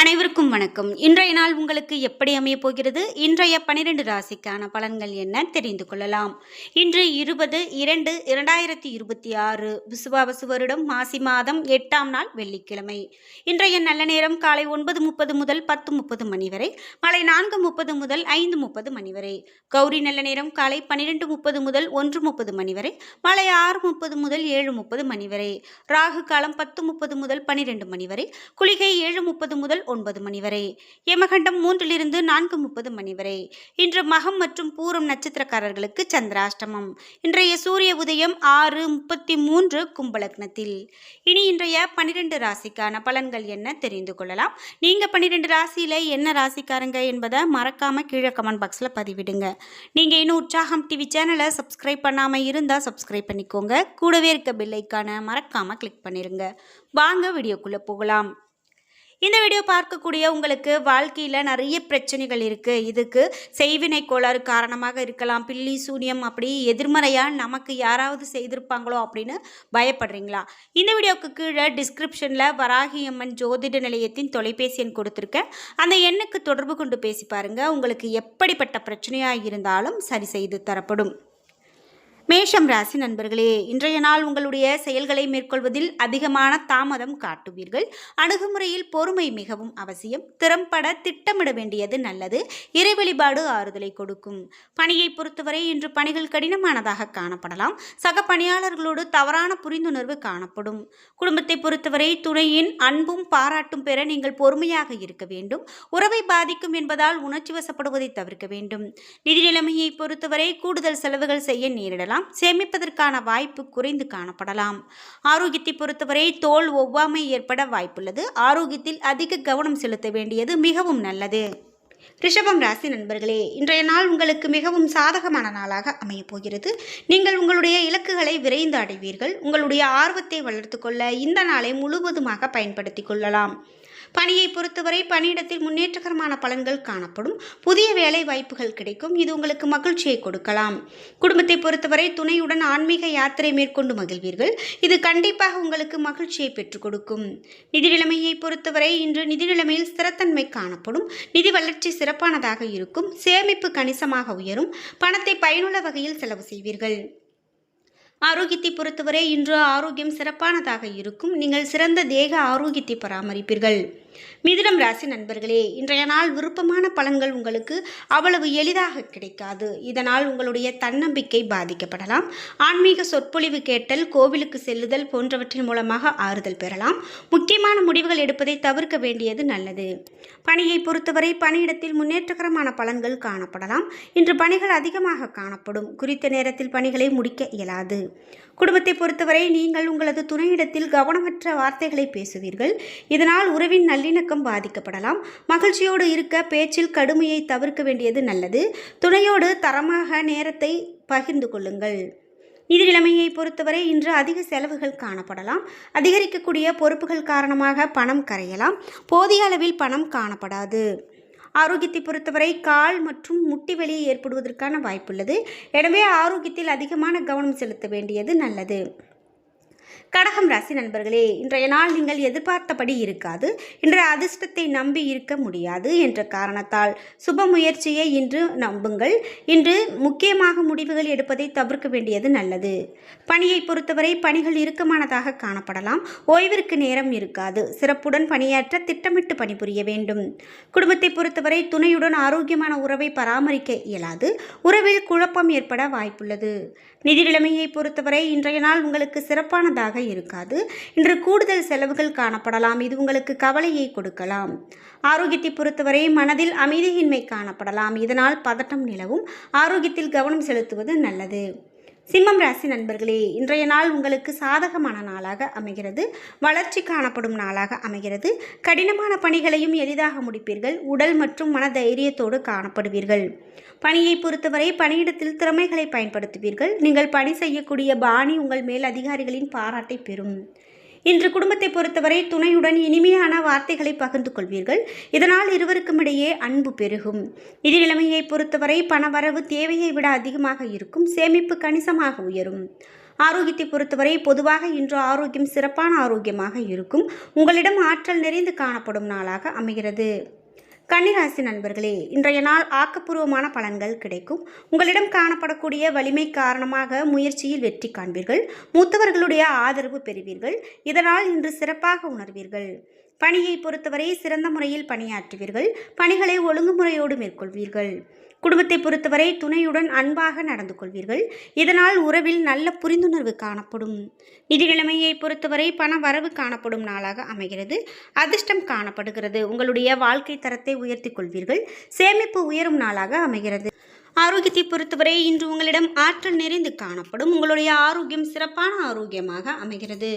அனைவருக்கும் வணக்கம். இன்றைய நாள் உங்களுக்கு எப்படி அமையப் போகிறது? இன்றைய 12 ராசிக்கான பலன்கள் என்ன தெரிந்து கொள்ளலாம். இன்று 20/2/2026 விசுவாவசு வருடம் மாசி மாதம் 8ஆம் நாள் வெள்ளிக்கிழமை. இன்றைய நல்ல நேரம் காலை 9:30 முதல் 10:30 மணி வரை, மாலை 4:30 முதல் 5:30 மணி வரை. கௌரி நல்ல நேரம் காலை 12:30 முதல் 1:30 மணி வரை, மாலை 6:30 முதல் 7:30 மணி வரை. ராகு காலம் 10:30 முதல் 12 மணி வரை, குளிகை 7:30 முதல் 9 மணி வரை, யமகண்டம் 3 - 4:30 மணி வரை. இன்று மகம் மற்றும் பூரம் நட்சத்திரக்காரர்களுக்கு சந்திராஷ்டமம். இன்றைய சூரிய உதயம் 6:33 கும்பலக்னத்தில். இனி இன்றைய 12 ராசிக்கான பலன்கள் என்ன தெரிந்து கொள்ளலாம். நீங்க 12 ராசியில என்ன ராசிக்காரங்க என்பதை மறக்காம கீழே கமெண்ட் பாக்ஸ்ல பதிவிடுங்க. நீங்க இன்னும் உற்சாகம் டிவி சேனலை சப்ஸ்கிரைப் பண்ணாம இருந்தா சப்ஸ்கிரைப் பண்ணிக்கோங்க. கூடவே இருக்க பெல் ஐகானை மறக்காம கிளிக் பண்ணிருங்க. வாங்க வீடியோக்குள்ள போகலாம். இந்த வீடியோ பார்க்கக்கூடிய உங்களுக்கு வாழ்க்கையில் நிறைய பிரச்சனைகள் இருக்குது. இதுக்கு செய்வினை கோளாறு காரணமாக இருக்கலாம். பில்லி சூனியம் அப்படி எதிர்மறையாக நமக்கு யாராவது செய்திருப்பாங்களோ அப்படின்னு பயப்படுறீங்களா? இந்த வீடியோவுக்கு கீழே டிஸ்கிரிப்ஷனில் வராகி அம்மன் ஜோதிட நிலையத்தின் தொலைபேசி எண் கொடுத்துருக்கேன். அந்த எண்ணுக்கு தொடர்பு கொண்டு பேசி பாருங்கள். உங்களுக்கு எப்படிப்பட்ட பிரச்சனையாக இருந்தாலும் சரி செய்து தரப்படும். மேஷம் ராசி நண்பர்களே, இன்றைய நாள் உங்களுடைய செயல்களை மேற்கொள்வதில் அதிகமான தாமதம் காட்டுவீர்கள். அணுகுமுறையில் பொறுமை மிகவும் அவசியம். திறம்பட திட்டமிட வேண்டியது நல்லது. இறை வழிபாடு ஆறுதலை கொடுக்கும். பணியை பொறுத்தவரை இன்று பணிகள் கடினமானதாக காணப்படலாம். சக பணியாளர்களோடு தவறான புரிந்துணர்வு காணப்படும். குடும்பத்தை பொறுத்தவரை துணையின் அன்பும் பாராட்டும் பெற நீங்கள் பொறுமையாக இருக்க வேண்டும். உறவை பாதிக்கும் என்பதால் உணர்ச்சி வசப்படுவதை தவிர்க்க வேண்டும். நிதி நிலைமையை பொறுத்தவரை கூடுதல் செலவுகள் செய்ய நேரிடலாம். சேமிப்பதற்கான வாய்ப்பு குறைந்து காணப்படலாம். ஆரோக்கியத்தை பொறுத்தவரை தோல் ஒவ்வாமை ஏற்பட வாய்ப்புள்ளது. ஆரோக்கியத்தில் அதிக கவனம் செலுத்த வேண்டியது மிகவும் நல்லது. ரிஷபம் ராசி நண்பர்களே, இன்றைய நாள் உங்களுக்கு மிகவும் சாதகமான நாளாக அமையப் போகிறது. நீங்கள் உங்களுடைய இலக்குகளை விரைந்து அடைவீர்கள். உங்களுடைய ஆர்வத்தை வளர்த்து கொள்ள இந்த நாளை முழுவதுமாக பயன்படுத்திக் கொள்ளலாம். பணியை பொறுத்தவரை பணியிடத்தில் முன்னேற்றகரமான பலன்கள் காணப்படும். புதிய வேலை வாய்ப்புகள் கிடைக்கும். இது உங்களுக்கு மகிழ்ச்சியை கொடுக்கலாம். குடும்பத்தை பொறுத்தவரை துணையுடன் ஆன்மீக யாத்திரை மேற்கொண்டு மகிழ்வீர்கள். இது கண்டிப்பாக உங்களுக்கு மகிழ்ச்சியை பெற்றுக் கொடுக்கும். நிதி நிலைமையை பொறுத்தவரை இன்று நிதி நிலைமையில் ஸ்திரத்தன்மை காணப்படும். நிதி வளர்ச்சி சிறப்பானதாக இருக்கும். சேமிப்பு கணிசமாக உயரும். பணத்தை பயனுள்ள வகையில் செலவு செய்வீர்கள். ஆரோக்கியத்தை பொறுத்தவரை இன்று ஆரோக்கியம் சிறப்பானதாக இருக்கும். நீங்கள் சிறந்த தேக ஆரோக்கியத்தை பராமரிப்பீர்கள். மிதுனம் ராசி நண்பர்களே, இன்றைய நாள் விருப்பமான பலன்கள் உங்களுக்கு அவ்வளவு எளிதாக கிடைக்காது. இதனால் உங்களுடைய தன்னம்பிக்கை பாதிக்கப்படலாம். ஆன்மீக சொற்பொழிவு கேட்டல், கோவிலுக்கு செல்லுதல் போன்றவற்றின் மூலமாக ஆறுதல் பெறலாம். முக்கியமான முடிவுகள் எடுப்பதை தவிர்க்க வேண்டியது நல்லது. பணியை பொறுத்தவரை பணியிடத்தில் முன்னேற்றகரமான பலன்கள் காணப்படலாம். இன்று பணிகள் அதிகமாக காணப்படும். குறித்த நேரத்தில் பணிகளை முடிக்க இயலாது. குடும்பத்தை பொறுத்தவரை நீங்கள் உங்களது துணையிடத்தில் கவனமற்ற வார்த்தைகளை பேசுவீர்கள். இதனால் உறவின் நல்லிணக்கம் பாதிக்கப்படலாம். மகிழ்ச்சியோடு இருக்க பேச்சில் கடுமையை தவிர்க்க வேண்டியது நல்லது. துணையோடு தரமாக நேரத்தை பகிர்ந்து கொள்ளுங்கள். நிதி நிலைமையை பொறுத்தவரை இன்று அதிக செலவுகள் காணப்படலாம். அதிகரிக்கக்கூடிய பொறுப்புகள் காரணமாக பணம் கரையலாம். போதிய அளவில் பணம் காணப்படாது. ஆரோக்கியத்தை பொறுத்தவரை கால் மற்றும் முட்டி வலி ஏற்படுவதற்கான வாய்ப்புள்ளது. எனவே ஆரோக்கியத்தில் அதிகமான கவனம் செலுத்த வேண்டியது நல்லது. கடகம் ராசி நண்பர்களே, இன்றைய நாள் நீங்கள் எதிர்பார்த்தபடி இருக்காது. இன்றைய அதிர்ஷ்டத்தை நம்பி இருக்க முடியாது என்ற காரணத்தால் சுப முயற்சியை இன்று நம்புங்கள். இன்று முக்கியமாக முடிவுகள் எடுப்பதை தவிர்க்க வேண்டியது நல்லது. பணியை பொறுத்தவரை பணிகள் இறுக்கமானதாக காணப்படலாம். ஓய்விற்கு நேரம் இருக்காது. சிறப்புடன் பணியாற்ற திட்டமிட்டு பணிபுரிய வேண்டும். குடும்பத்தை பொறுத்தவரை துணையுடன் ஆரோக்கியமான உறவை பராமரிக்க இயலாது. உறவில் குழப்பம் ஏற்பட வாய்ப்புள்ளது. நிதி நிலைமையை பொறுத்தவரை இன்றைய நாள் உங்களுக்கு சிறப்பானதாக இருக்காது. இன்று கூடுதல் செலவுகள் காணப்படலாம். இது உங்களுக்கு கவலையை கொடுக்கலாம். ஆரோக்கியத்தை பொறுத்தவரை மனதில் அமைதியின்மை காணப்படலாம். இதனால் பதட்டம் நிலவும். ஆரோக்கியத்தில் கவனம் செலுத்துவது நல்லது. சிம்மம் ராசி நண்பர்களே, இன்றைய நாள் உங்களுக்கு சாதகமான நாளாக அமைகிறது. வளர்ச்சி காணப்படும் நாளாக அமைகிறது. கடினமான பணிகளையும் எளிதாக முடிப்பீர்கள். உடல் மற்றும் மன தைரியத்தோடு காணப்படுவீர்கள். பணியை பொறுத்தவரை பணியிடத்தில் திறமைகளை பயன்படுத்துவீர்கள். நீங்கள் பணி செய்யக்கூடிய பாணி உங்கள் மேல் அதிகாரிகளின் பாராட்டை பெறும். இன்று குடும்பத்தை பொறுத்தவரை துணையுடன் இனிமையான வார்த்தைகளை பகிர்ந்து கொள்வீர்கள். இதனால் இருவருக்கும் இடையே அன்பு பெருகும். நிதி நிலைமையை பொறுத்தவரை பணவரவு தேவையை விட அதிகமாக இருக்கும். சேமிப்பு கணிசமாக உயரும். ஆரோக்கியத்தை பொறுத்தவரை பொதுவாக இன்று ஆரோக்கியம் சிறப்பான ஆரோக்கியமாக இருக்கும். உங்களிடம் ஆற்றல் நிறைந்து காணப்படும் நாளாக அமைகிறது. கன்னிராசி நண்பர்களே, இன்றைய நாள் ஆக்கப்பூர்வமான பலன்கள் கிடைக்கும். உங்களிடம் காணப்படக்கூடிய வலிமை காரணமாக முயற்சியில் வெற்றி காண்பீர்கள். மூத்தவர்களுடைய ஆதரவு பெறுவீர்கள். இதனால் இன்று சிறப்பாக உணர்வீர்கள். பணியை பொறுத்தவரை சிறந்த முறையில் பணியாற்றுவீர்கள். பணிகளை ஒழுங்குமுறையோடு மேற்கொள்வீர்கள். குடும்பத்தை பொறுத்தவரை துணையுடன் அன்பாக நடந்து கொள்வீர்கள். இதனால் உறவில் நல்ல புரிந்துணர்வு காணப்படும். நிதி நிலைமையை பொறுத்தவரை பண வரவு காணப்படும் நாளாக அமைகிறது. அதிர்ஷ்டம் காணப்படுகிறது. உங்களுடைய வாழ்க்கை தரத்தை உயர்த்தி கொள்வீர்கள். சேமிப்பு உயரும் நாளாக அமைகிறது. ஆரோக்கியத்தை பொறுத்தவரை இன்று உங்களிடம் ஆற்றல் நிறைந்து காணப்படும். உங்களுடைய ஆரோக்கியம் சிறப்பான ஆரோக்கியமாக அமைகிறது.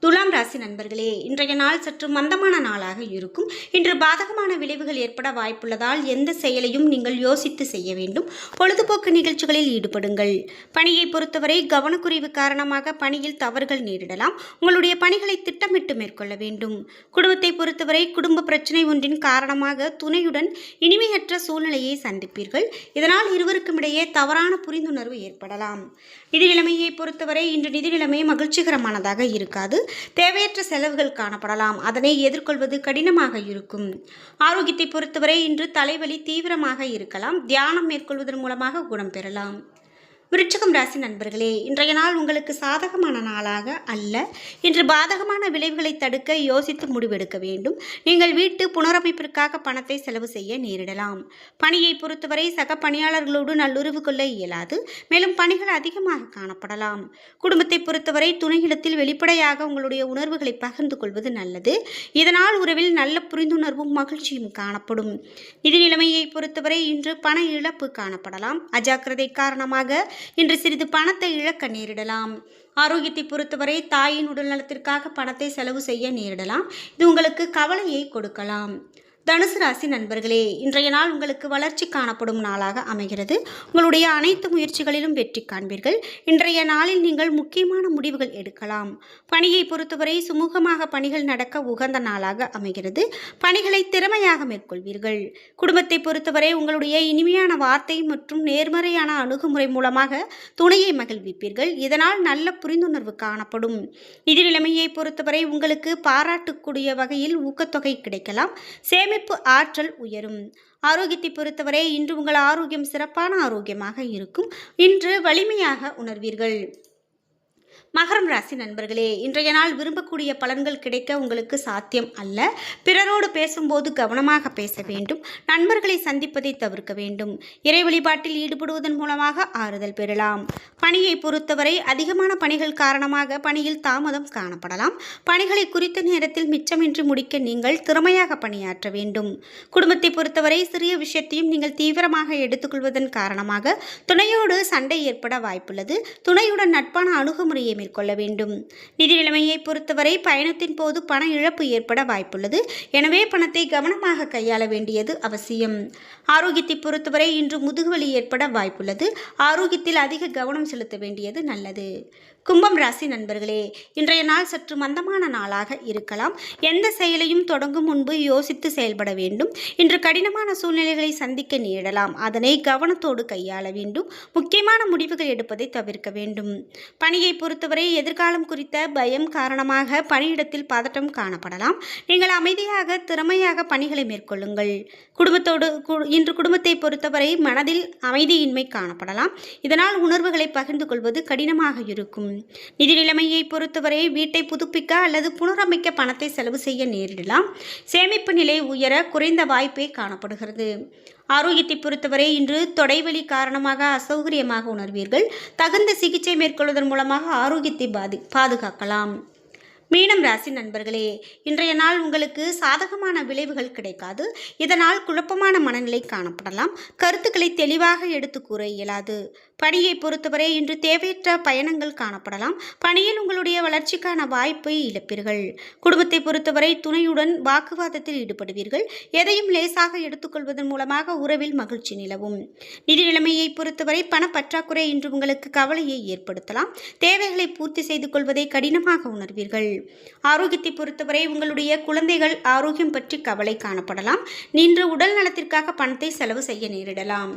துலாம் ராசி நண்பர்களே, இன்றைய நாள் சற்று மந்தமான நாளாக இருக்கும். இன்று பாதகமான விளைவுகள் ஏற்பட வாய்ப்புள்ளதால் எந்த செயலையும் நீங்கள் யோசித்து செய்ய வேண்டும். பொழுதுபோக்கு நிகழ்ச்சிகளில் ஈடுபடுங்கள். பணியை பொறுத்தவரை கவனக்குறைவு காரணமாக பணியில் தவறுகள் நேரிடலாம். உங்களுடைய பணிகளை திட்டமிட்டு மேற்கொள்ள வேண்டும். குடும்பத்தை பொறுத்தவரை குடும்ப பிரச்சனை ஒன்றின் காரணமாக துணையுடன் இனிமையற்ற சூழ்நிலையை சந்திப்பீர்கள். இதனால் இருவருக்கும் இடையே தவறான புரிந்துணர்வு ஏற்படலாம். நிதி நிலைமையை பொறுத்தவரை இன்று நிதி நிலைமை மகிழ்ச்சிகரமானதாக இருக்காது. தேவையற்ற செலவுகள் காணப்படலாம். அதனை எதிர்கொள்வது கடினமாக இருக்கும். ஆரோக்கியத்தை பொறுத்தவரை இன்று தலைவலி தீவிரமாக இருக்கலாம். தியானம் மேற்கொள்வதன் மூலமாக குணம் பெறலாம். விருச்சிகம் ராசி நண்பர்களே, இன்றைய நாள் உங்களுக்கு சாதகமான நாளாக அல்ல. இன்று பாதகமான விளைவுகளை தடுக்க யோசித்து முடிவெடுக்க வேண்டும். நீங்கள் வீட்டு புனரமைப்பிற்காக பணத்தை செலவு செய்ய நேரிடலாம். பணியை பொறுத்தவரை சக பணியாளர்களோடு நல்லுறவு கொள்ள இயலாது. மேலும் பணிகள் அதிகமாக காணப்படலாம். குடும்பத்தை பொறுத்தவரை துணையிடத்தில் வெளிப்படையாக உங்களுடைய உணர்வுகளை பகிர்ந்து கொள்வது நல்லது. இதனால் உறவில் நல்ல புரிந்துணர்வும் மகிழ்ச்சியும் காணப்படும். நிதி நிலைமையை பொறுத்தவரை இன்று பண இழப்பு காணப்படலாம். அஜாக்கிரதை காரணமாக இன்று சிறிது பணத்தை இழக்க நேரிடலாம். ஆரோக்கியத்தை பொறுத்தவரை தாயின் உடல் நலத்திற்காக பணத்தை செலவு செய்ய நேரிடலாம். இது உங்களுக்கு கவலையை கொடுக்கலாம். தனுசு ராசி நண்பர்களே, இன்றைய நாள் உங்களுக்கு வளர்ச்சி காணப்படும் நாளாக அமைகிறது. உங்களுடைய அனைத்து முயற்சிகளிலும் வெற்றி காண்பீர்கள். இன்றைய நாளில் நீங்கள் முக்கியமான முடிவுகள் எடுக்கலாம். பணியை பொறுத்தவரை சுமூகமாக பணிகள் நடக்க உகந்த நாளாக அமைகிறது. பணிகளை திறமையாக மேற்கொள்வீர்கள். குடும்பத்தை பொறுத்தவரை உங்களுடைய இனிமையான வார்த்தை மற்றும் நேர்மறையான அணுகுமுறை மூலமாக துணையை மகிழ்விப்பீர்கள். இதனால் நல்ல புரிந்துணர்வு காணப்படும். நிதி நிலைமையை பொறுத்தவரை உங்களுக்கு பாராட்டக்கூடிய வகையில் ஊக்கத்தொகை கிடைக்கலாம். சேமிப்பு ஆற்றல் உயரும். ஆரோக்கியத்தை பொறுத்தவரை இன்று உங்கள் ஆரோக்கியம் சிறப்பான ஆரோக்கியமாக இருக்கும். இன்று வலிமையாக உணர்வீர்கள். மகரம் ராசி நண்பர்களே, இன்றைய நாள் விரும்பக்கூடிய பலன்கள் கிடைக்க உங்களுக்கு சாத்தியம் அல்ல. பிறரோடு பேசும்போது கவனமாக பேச வேண்டும். நண்பர்களை சந்திப்பதை தவிர்க்க வேண்டும். இறை வழிபாட்டில் ஈடுபடுவதன் மூலமாக ஆறுதல் பெறலாம். பணியை பொறுத்தவரை அதிகமான பணிகள் காரணமாக பணியில் தாமதம் காணப்படலாம். பணிகளை குறித்த நேரத்தில் மிச்சமின்றி முடிக்க நீங்கள் திறமையாக பணியாற்ற வேண்டும். குடும்பத்தை பொறுத்தவரை சிறிய விஷயத்தையும் நீங்கள் தீவிரமாக எடுத்துக்கொள்வதன் காரணமாக துணையோடு சண்டை ஏற்பட வாய்ப்புள்ளது. துணையுடன் நட்பான அணுகுமுறையை மேற்கொள்ள வேண்டும். நிதி நிலைமையை பொறுத்தவரை பயணத்தின் போது பண இழப்பு ஏற்பட வாய்ப்புள்ளது. எனவே பணத்தை கவனமாக கையாள வேண்டியது அவசியம். ஆரோக்கியத்தை பொறுத்தவரை இன்று முதுகுவலி ஏற்பட வாய்ப்புள்ளது. ஆரோக்கியத்தில் அதிக கவனம் செலுத்த வேண்டியது நல்லது. கும்பம் ராசி நண்பர்களே, இன்றைய நாள் சற்று மந்தமான நாளாக இருக்கலாம். எந்த செயலையும் தொடங்கும் முன்பு யோசித்து செயல்பட வேண்டும். இன்று கடினமான சூழ்நிலைகளை சந்திக்க நேரிடலாம். அதனை கவனத்தோடு கையாள வேண்டும். முக்கியமான முடிவுகள் எடுப்பதை தவிர்க்க வேண்டும். பணியை பொறுத்தவரை எதிர்காலம் குறித்த பயம் காரணமாக பணியிடத்தில் பதட்டம் காணப்படலாம். நீங்கள் அமைதியாக திறமையாக பணிகளை மேற்கொள்ளுங்கள். இன்று குடும்பத்தை பொறுத்தவரை மனதில் அமைதியின்மை காணப்படலாம். இதனால் உணர்வுகளை பகிர்ந்து கொள்வது கடினமாக இருக்கும். நிதி நிலைமையை பொறுத்தவரை வீட்டை புதுப்பிக்க அல்லது புனரமைக்க பணத்தை செலவு செய்ய நேரிடலாம். சேமிப்பு நிலை உயர குறைந்த வாய்ப்பே காணப்படுகிறது. ஆரோக்கியத்தை பொறுத்தவரை இன்று தொடைவலி காரணமாக அசௌகரியமாக உணர்வீர்கள். தகுந்த சிகிச்சை மேற்கொள்வதன் மூலமாக ஆரோக்கியத்தை பாதுகாக்கலாம். மீனம் ராசி நண்பர்களே, இன்றைய நாள் உங்களுக்கு சாதகமான விளைவுகள் கிடைக்காது. இதனால் குழப்பமான மனநிலை காணப்படலாம். கருத்துக்களை தெளிவாக எடுத்து கூற இயலாது. பணியை பொறுத்தவரை இன்று தேவையற்ற பயணங்கள் காணப்படலாம். பணியில் உங்களுடைய வளர்ச்சிக்கான வாய்ப்பை இழப்பீர்கள். குடும்பத்தை பொறுத்தவரை துணையுடன் வாக்குவாதத்தில் ஈடுபடுவீர்கள். எதையும் லேசாக எடுத்துக்கொள்வதன் மூலமாக உறவில் மகிழ்ச்சி நிலவும். நிதி நிலைமையை பொறுத்தவரை பணப்பற்றாக்குறை இன்று உங்களுக்கு கவலையை ஏற்படுத்தலாம். தேவைகளை பூர்த்தி செய்து கொள்வதை கடினமாக உணர்வீர்கள். ஆரோக்கியத்தை பொறுத்தவரை உங்களுடைய குழந்தைகள் ஆரோக்கியம் பற்றி கவலை காணப்படலாம். இன்று உடல் நலத்திற்காக பணத்தை செலவு செய்ய நேரிடலாம்.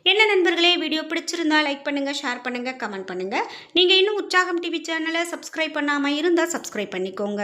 என்ன நண்பர்களே, வீடியோ பிடிச்சிருந்தா லைக் பண்ணுங்கள், ஷேர் பண்ணுங்கள், கமெண்ட் பண்ணுங்கள். நீங்கள் இன்னும் உற்சாகம் டிவி சேனலை சப்ஸ்கிரைப் பண்ணாமல் இருந்தால் சப்ஸ்கிரைப் பண்ணிக்கோங்க.